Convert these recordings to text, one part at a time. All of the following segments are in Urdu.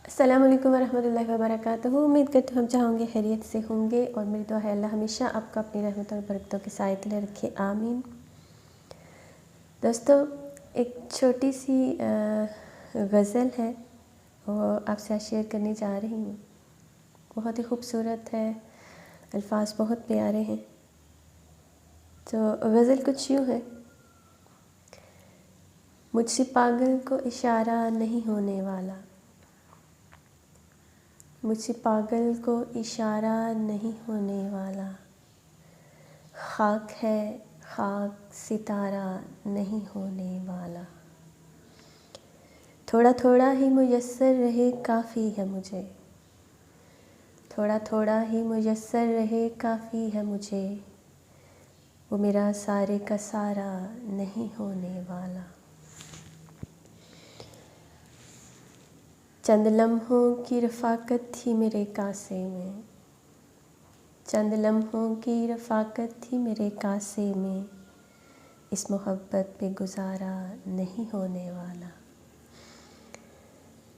السلام علیکم ورحمۃ اللہ وبرکاتہ۔ امید کرتی ہوں ہم چاہوں گے خیریت سے ہوں گے، اور میری دعا ہے اللہ ہمیشہ آپ کو اپنی رحمت اور برکتوں کے سائے تلے رکھے، آمین۔ دوستو، ایک چھوٹی سی غزل ہے، وہ آپ سے شیئر کرنے جا رہی ہوں۔ بہت ہی خوبصورت ہے، الفاظ بہت پیارے ہیں۔ تو غزل کچھ یوں ہے: مجھ سے پاگل کو اشارہ نہیں ہونے والا، مجھ سے پاگل کو اشارہ نہیں ہونے والا، خاک ہے خاک ستارہ نہیں ہونے والا، تھوڑا تھوڑا ہی میسر رہے کافی ہے مجھے، تھوڑا تھوڑا ہی میسر رہے کافی ہے مجھے، وہ میرا سارے کا سارا نہیں ہونے والا۔ چند لمحوں کی رفاقت تھی میرے کاسے میں، چند لمحوں کی رفاقت تھی میرے کاسے میں، اس محبت پہ گزارا نہیں ہونے والا۔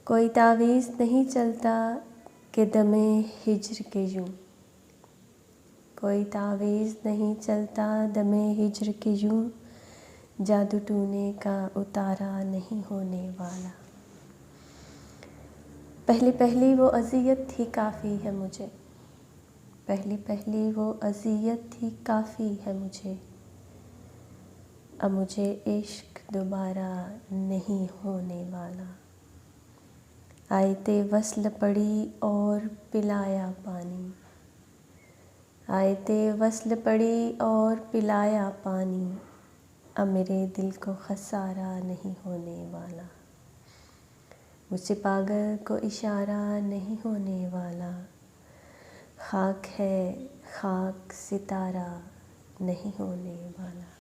کوئی تعویذ نہیں چلتا کہ دم ہجر کے یوں، کوئی تعویذ نہیں چلتا دم ہجر کے یوں، جادو ٹونے کا اتارا نہیں ہونے والا۔ پہلی پہلی وہ اذیت تھی کافی ہے مجھے، پہلی پہلی وہ اذیت تھی کافی ہے مجھے، اب مجھے عشق دوبارہ نہیں ہونے والا۔ آیت وصل پڑھی اور پلایا پانی، آیت وصل پڑھی اور پلایا پانی، اب میرے دل کو خسارہ نہیں ہونے والا۔ مجھ سے پاگل کو اشارہ نہیں ہونے والا، خاک ہے خاک ستارہ نہیں ہونے والا۔